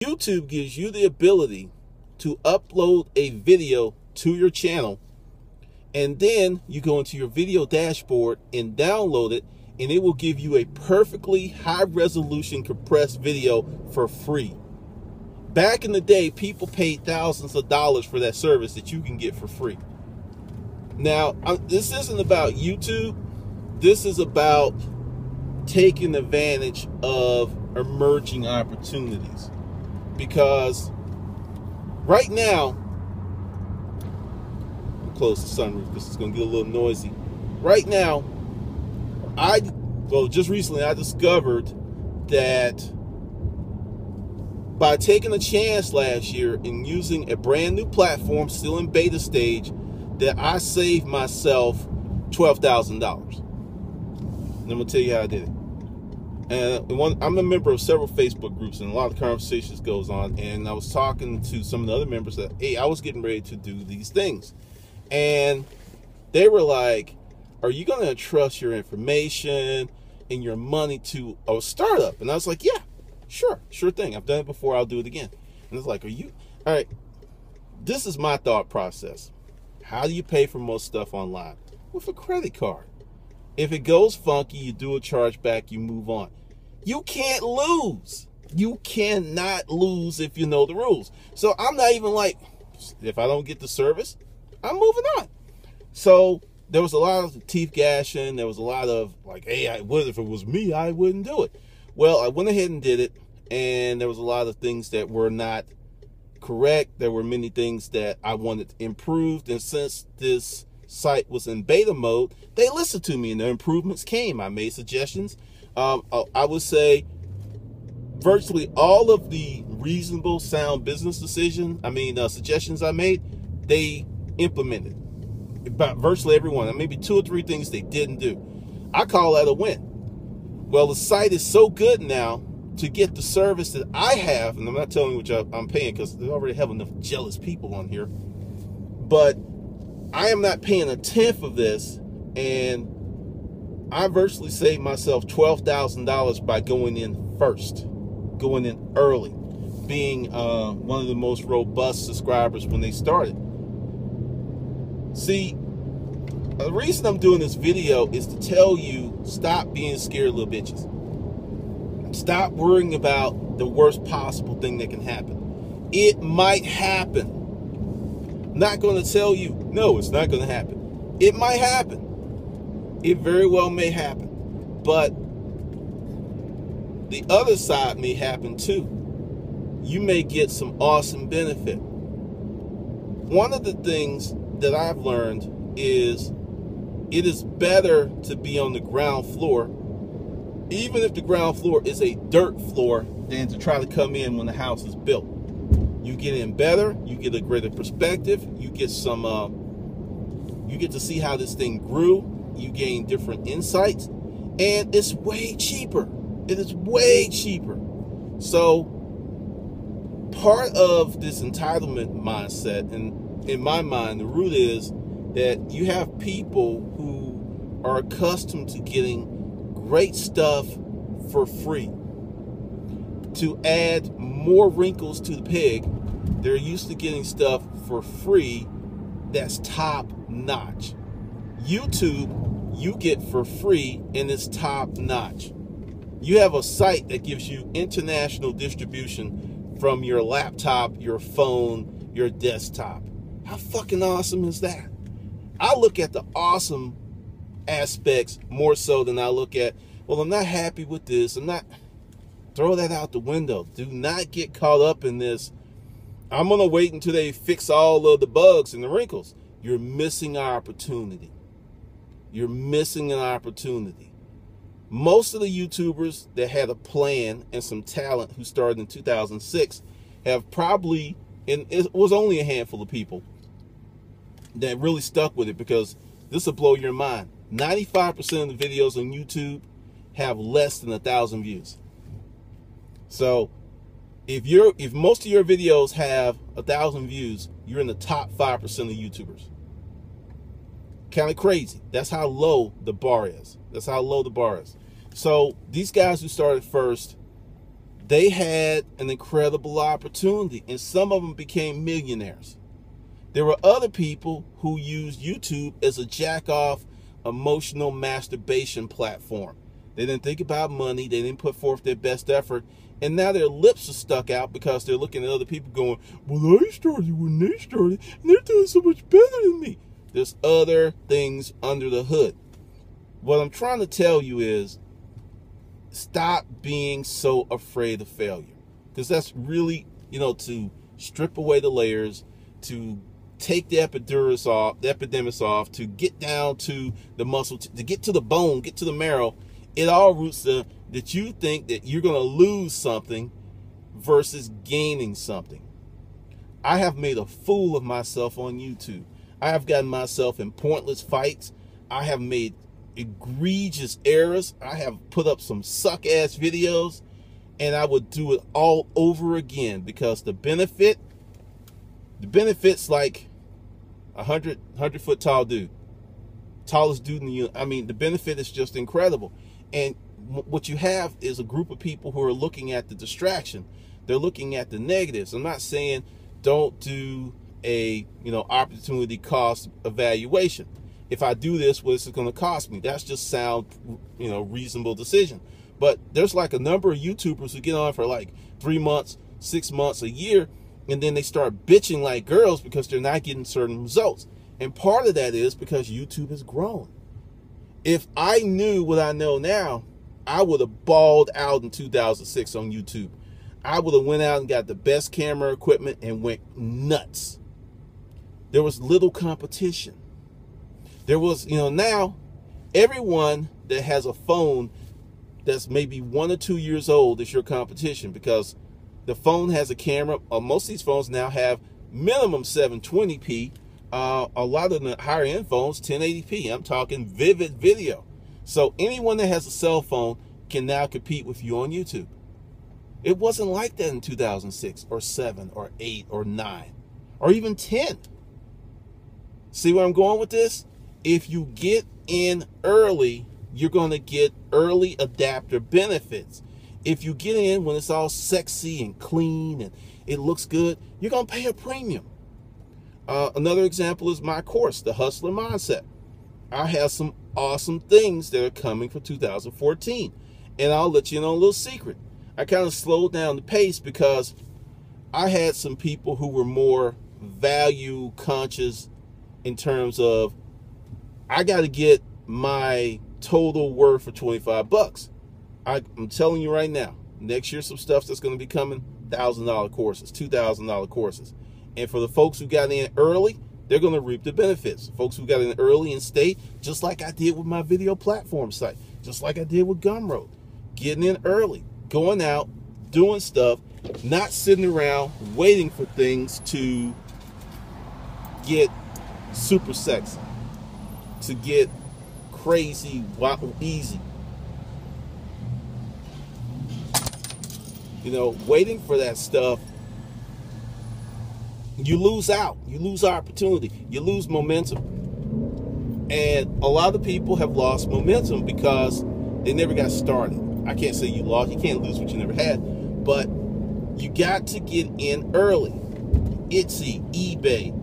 YouTube gives you the ability to upload a video to your channel, and then you go into your video dashboard and download it, and it will give you a perfectly high resolution compressed video for free. Back in the day, people paid thousands of dollars for that service that you can get for free. Now, this isn't about YouTube. This is about taking advantage of emerging opportunities. Because right now, I'll close the sunroof. This is going to get a little noisy. Right now, just recently I discovered that by taking a chance last year and using a brand new platform, still in beta stage, that I saved myself $12,000. And I'm going to tell you how I did it. And I'm a member of several Facebook groups, and a lot of conversations goes on. And I was talking to some of the other members that, hey, I was getting ready to do these things. And they were like, are you going to trust your information and your money to a startup? And I was like, yeah, sure thing. I've done it before. I'll do it again. And it's like, all right, this is my thought process. How do you pay for most stuff online? With a credit card. If it goes funky, you do a chargeback, you move on. You can't lose. You cannot lose if you know the rules. So I'm not even like, if I don't get the service, I'm moving on. So there was a lot of teeth gashing. There was a lot of like, hey, what if it was me, I wouldn't do it. Well, I went ahead and did it, and there was a lot of things that were not correct. There were many things that I wanted improved, and since this site was in beta mode, they listened to me and the improvements came. I made suggestions. I would say virtually all of the reasonable sound business suggestions I made, they implemented. About virtually everyone. Maybe 2 or 3 things they didn't do. I call that a win. Well, the site is so good now to get the service that I have, and I'm not telling you what I'm paying because they already have enough jealous people on here, but I am not paying a tenth of this, and I virtually saved myself $12,000 by going in first, going in early, being one of the most robust subscribers when they started. See, the reason I'm doing this video is to tell you, stop being scared little bitches. Stop worrying about the worst possible thing that can happen. It might happen. I'm not going to tell you, no, it's not going to happen. It might happen. It very well may happen. But the other side may happen too. You may get some awesome benefit. One of the things that I've learned is it is better to be on the ground floor, even if the ground floor is a dirt floor, than to try to come in when the house is built. You get in better, you get a greater perspective, you get some, you get to see how this thing grew, you gain different insights, and it's way cheaper. It is way cheaper. So part of this entitlement mindset, and in my mind, the root is that you have people who are accustomed to getting great stuff for free. To add more wrinkles to the pig, they're used to getting stuff for free that's top notch. YouTube, you get for free, and it's top notch. You have a site that gives you international distribution from your laptop, your phone, your desktop. How fucking awesome is that? I look at the awesome aspects more so than I look at, well, I'm not happy with this. I'm not. Throw that out the window. Do not get caught up in this. I'm going to wait until they fix all of the bugs and the wrinkles. You're missing an opportunity. You're missing an opportunity. Most of the YouTubers that had a plan and some talent who started in 2006 have probably, and it was only a handful of people that really stuck with it, because this will blow your mind. 95% of the videos on YouTube have less than 1,000 views. So if most of your videos have 1,000 views, you're in the top 5% of YouTubers. Kind of crazy. That's how low the bar is. That's how low the bar is. So these guys who started first, They had an incredible opportunity, and some of them became millionaires. There were other people who used YouTube as a jack-off emotional masturbation platform. They didn't think about money. They didn't put forth their best effort. And now their lips are stuck out because they're looking at other people going, well, I started when they started, and they're doing so much better than me. There's other things under the hood. What I'm trying to tell you is, stop being so afraid of failure. Because that's really, to strip away the layers, to take the epidermis off, to get down to the muscle, to get to the bone, get to the marrow. It all roots that you think that you're going to lose something versus gaining something. I have made a fool of myself on YouTube. I have gotten myself in pointless fights. I have made egregious errors. I have put up some suck-ass videos, and I would do it all over again because the benefit's like a 100-foot tall dude. Tallest dude in the universe. I mean, the benefit is just incredible. And what you have is a group of people who are looking at the distraction. They're looking at the negatives. I'm not saying don't do a opportunity cost evaluation. If I do this, what is it going to cost me? That's just sound reasonable decision. But there's like a number of YouTubers who get on for like 3 months, 6 months, a year, and then they start bitching like girls because they're not getting certain results. And part of that is because YouTube has grown. If I knew what I know now, I would have balled out in 2006 on YouTube. I would have went out and got the best camera equipment and went nuts. There was little competition. There was, now everyone that has a phone that's maybe 1 or 2 years old is your competition because the phone has a camera. Most of these phones now have minimum 720p. A lot of the higher end phones, 1080p. I'm talking vivid video. So anyone that has a cell phone can now compete with you on YouTube. It wasn't like that in 2006 or 7 or 8 or 9 or even 10. See where I'm going with this? If you get in early, you're going to get early adapter benefits. If you get in when it's all sexy and clean and it looks good, you're going to pay a premium. Another example is my course, The Hustler Mindset. I have some awesome things that are coming for 2014. And I'll let you know a little secret. I kind of slowed down the pace because I had some people who were more value conscious in terms of, I got to get my total worth for 25 bucks. I'm telling you right now, next year some stuff that's going to be coming, $1,000 courses, $2,000 courses. And for the folks who got in early, they're going to reap the benefits. Folks who got in early and stayed, just like I did with my video platform site, just like I did with Gumroad, getting in early, going out, doing stuff, not sitting around waiting for things to get super sexy, to get crazy, easy. Waiting for that stuff, you lose out. You lose opportunity. You lose momentum. And a lot of people have lost momentum because they never got started. I can't say you lost. You can't lose what you never had. But you got to get in early. Etsy, eBay,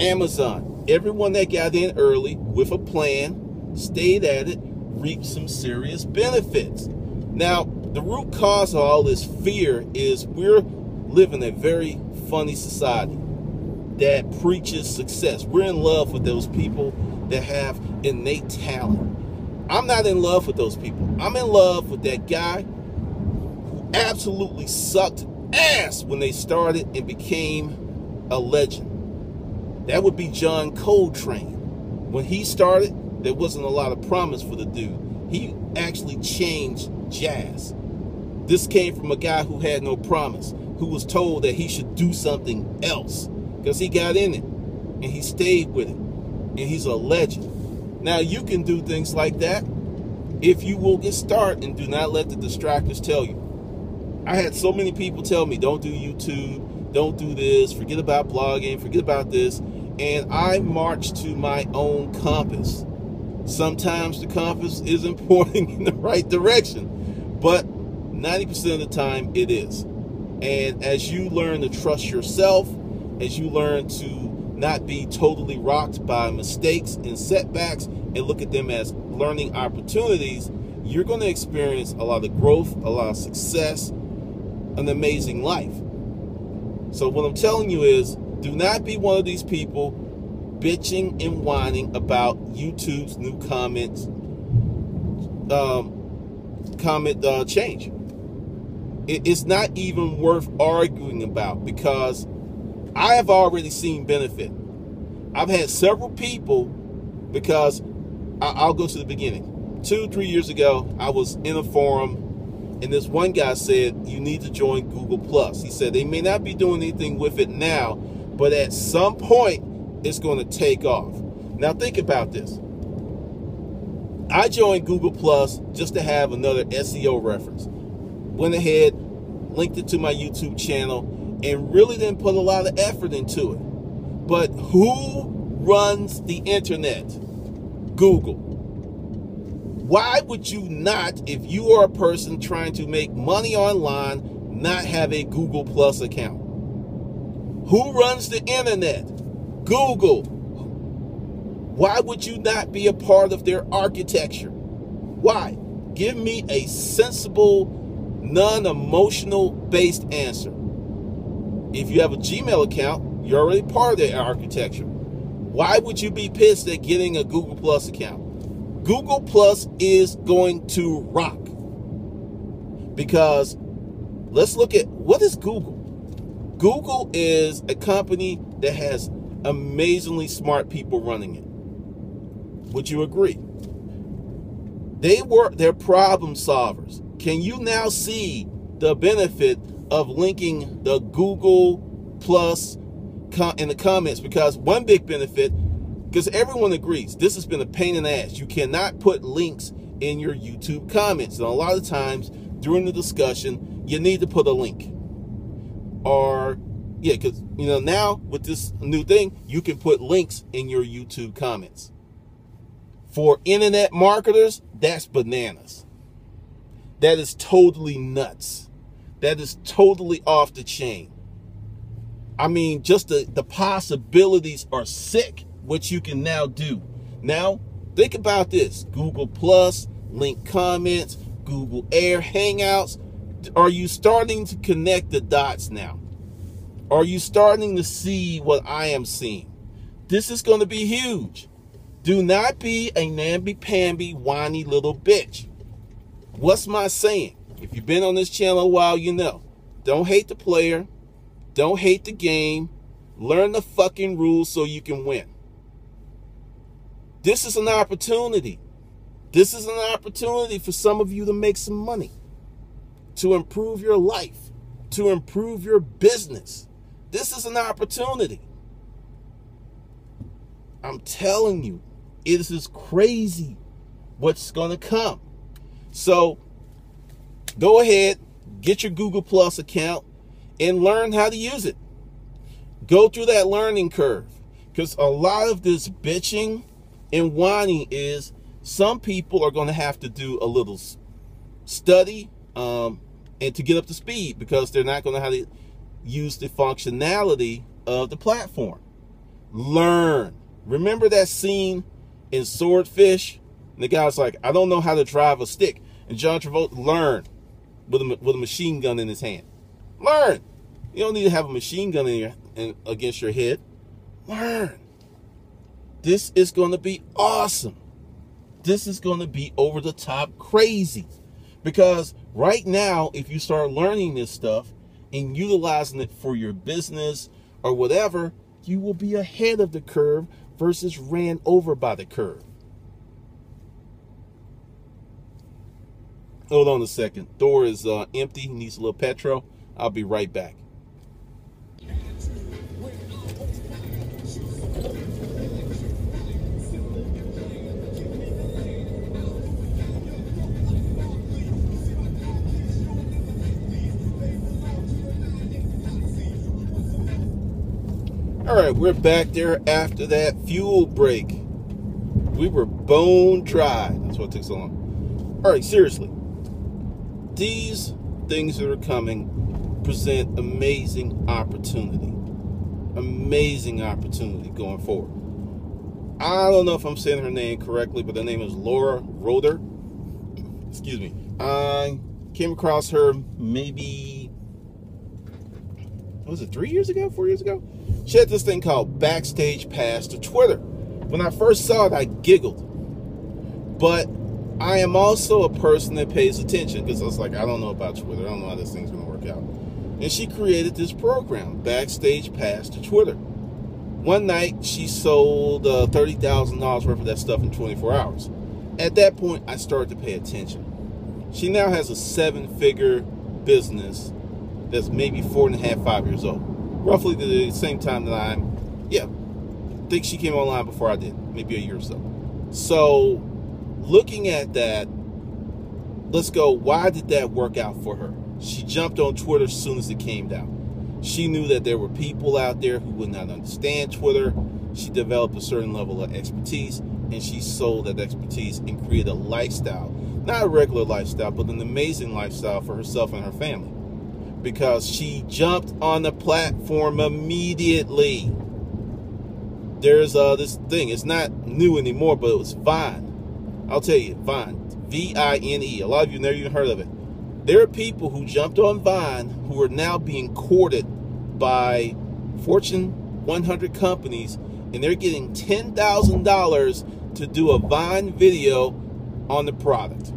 Amazon. Everyone that got in early with a plan, stayed at it, reaped some serious benefits. Now, the root cause of all this fear is we're living a very funny society that preaches success. We're in love with those people that have innate talent. I'm not in love with those people. I'm in love with that guy who absolutely sucked ass when they started and became a legend. That would be John Coltrane. When he started, there wasn't a lot of promise for the dude. He actually changed jazz. This came from a guy who had no promise, who was told that he should do something else because he got in it and he stayed with it, and he's a legend. Now you can do things like that if you will get started and do not let the distractors tell you. I had so many people tell me, don't do YouTube, don't do this, forget about blogging, forget about this, and I marched to my own compass. Sometimes the compass isn't pointing in the right direction, but 90% of the time it is. And as you learn to trust yourself, as you learn to not be totally rocked by mistakes and setbacks and look at them as learning opportunities, you're going to experience a lot of growth, a lot of success, an amazing life. So what I'm telling you is, do not be one of these people bitching and whining about YouTube's new comment change. It's not even worth arguing about, because I have already seen benefit. I've had several people, because I'll go to the beginning. 2-3 years ago, I was in a forum, and this one guy said, you need to join Google Plus. He said they may not be doing anything with it now, but at some point, it's going to take off. Now think about this. I joined Google Plus just to have another SEO reference. Went ahead, linked it to my YouTube channel, and really didn't put a lot of effort into it. But who runs the internet? Google. Why would you not, if you are a person trying to make money online, not have a Google Plus account? Who runs the internet? Google. Why would you not be a part of their architecture? Why? Give me a sensible, non-emotional based answer. If you have a Gmail account, you're already part of their architecture. Why would you be pissed at getting a Google Plus account? Google Plus is going to rock. Because let's look at, what is Google? Google is a company that has amazingly smart people running it. Would you agree? They're problem solvers. Can you now see the benefit of linking the Google Plus in the comments? Because one big benefit, because everyone agrees, this has been a pain in the ass. You cannot put links in your YouTube comments. And a lot of times during the discussion, you need to put a link. Or, yeah, because, you know, now with this new thing, you can put links in your YouTube comments. For internet marketers, that's bananas. That is totally nuts. That is totally off the chain. I mean, just the possibilities are sick, what you can now do. Now, think about this. Google Plus, link comments, Google Air, Hangouts. Are you starting to connect the dots now? Are you starting to see what I am seeing? This is going to be huge. Do not be a namby-pamby, whiny little bitch. What's my saying? If you've been on this channel a while, you know. Don't hate the player. Don't hate the game. Learn the fucking rules so you can win. This is an opportunity. This is an opportunity for some of you to make some money, to improve your life, to improve your business. This is an opportunity. I'm telling you, it is crazy what's going to come. So go ahead, get your Google Plus account and learn how to use it. Go through that learning curve, because a lot of this bitching and whining is, some people are going to have to do a little study and to get up to speed, because they're not going to know how to use the functionality of the platform. Learn. Remember that scene in Swordfish? And the guy was like, I don't know how to drive a stick. And John Travolta learned with a machine gun in his hand. Learn. You don't need to have a machine gun against your head. Learn. This is going to be awesome. This is going to be over the top crazy. Because right now, if you start learning this stuff and utilizing it for your business or whatever, you will be ahead of the curve versus ran over by the curve. Hold on a second. Door is empty. He needs a little petrol. I'll be right back. All right, we're back there after that fuel break. We were bone dry. That's why it took so long. All right, seriously. These things that are coming present amazing opportunity. Amazing opportunity going forward. I don't know if I'm saying her name correctly, but her name is Laura Roeder. Excuse me. I came across her maybe, what was it, 3 years ago, 4 years ago? She had this thing called Backstage Pass to Twitter. When I first saw it, I giggled. But I am also a person that pays attention, because I was like, I don't know about Twitter. I don't know how this thing's going to work out. And she created this program, Backstage Pass to Twitter. One night, she sold $30,000 worth of that stuff in 24 hours. At that point, I started to pay attention. She now has a 7-figure business that's maybe 4.5, 5 years old. Roughly the same time that I think she came online before I did, maybe a year or so. So, looking at that, let's go, why did that work out for her? She jumped on Twitter as soon as it came down. She knew that there were people out there who would not understand Twitter. She developed a certain level of expertise, and she sold that expertise and created a lifestyle. Not a regular lifestyle, but an amazing lifestyle for herself and her family. Because she jumped on the platform immediately. There's this thing. It's not new anymore, but it was Vine. I'll tell you, Vine. V-I-N-E. A lot of you never even heard of it. There are people who jumped on Vine who are now being courted by Fortune 100 companies, and they're getting $10,000 to do a Vine video on the product.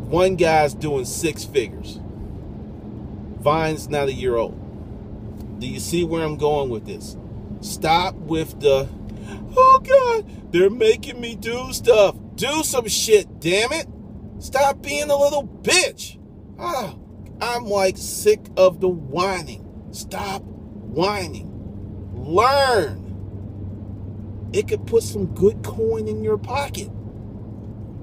One guy's doing 6 figures. Vine's not a year old. Do you see where I'm going with this? Stop with the, oh God, they're making me do stuff. Do some shit, damn it. Stop being a little bitch. I'm like sick of the whining. Stop whining. Learn. It could put some good coin in your pocket.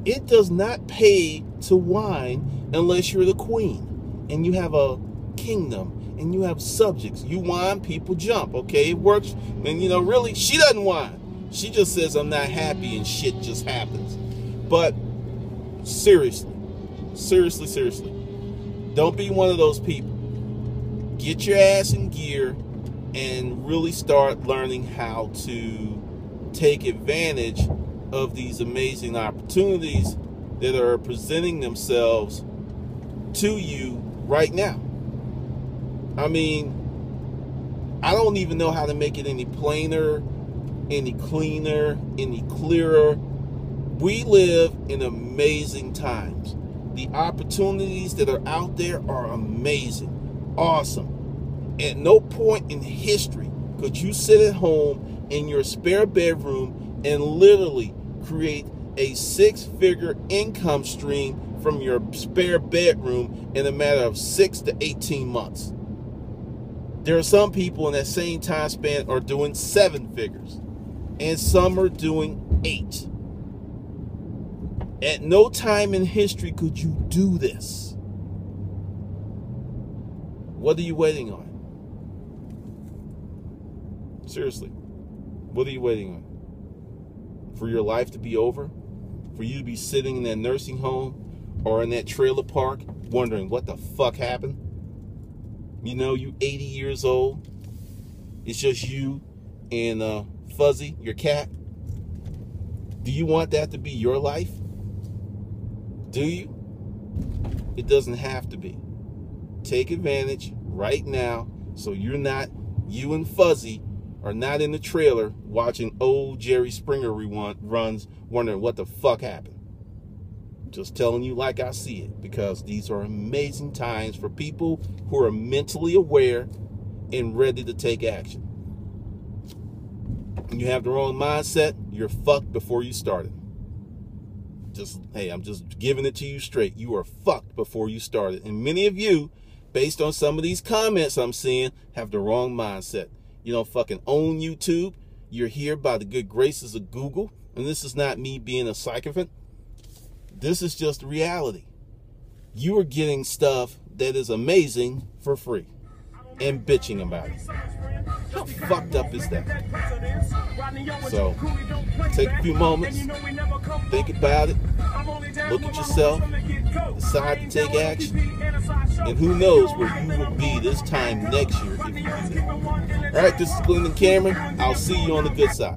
It does not pay to whine unless you're the queen and you have a kingdom and you have subjects. You whine, people jump. Okay, it works. And you know, really, she doesn't whine. She just says, I'm not happy, and shit just happens. But seriously, don't be one of those people. Get your ass in gear and really start learning how to take advantage of these amazing opportunities that are presenting themselves to you right now. I mean, I don't even know how to make it any plainer, any cleaner, any clearer. We live in amazing times. The opportunities that are out there are amazing, awesome. At no point in history could you sit at home in your spare bedroom and literally create a 6-figure income stream from your spare bedroom in a matter of 6 to 18 months. There are some people in that same time span are doing 7 figures, and some are doing 8. At no time in history could you do this. What are you waiting on? Seriously, what are you waiting on? For your life to be over? For you to be sitting in that nursing home or in that trailer park wondering what the fuck happened? You know, you 80 years old. It's just you and Fuzzy, your cat. Do you want that to be your life? Do you? It doesn't have to be. Take advantage right now so you and Fuzzy are not in the trailer watching old Jerry Springer runs wondering what the fuck happened. Just telling you like I see it, because these are amazing times for people who are mentally aware and ready to take action. When you have the wrong mindset, you're fucked before you started. Hey, I'm just giving it to you straight. You are fucked before you started. And many of you, based on some of these comments I'm seeing, have the wrong mindset. You don't fucking own YouTube. You're here by the good graces of Google. And this is not me being a sycophant. This is just reality. You are getting stuff that is amazing for free and bitching about it. How fucked up is that? So, take a few moments, think about it, look at yourself, decide to take action, and who knows where you will be this time next year if you do that. Alright, this is Glenn and Cameron. I'll see you on the good side.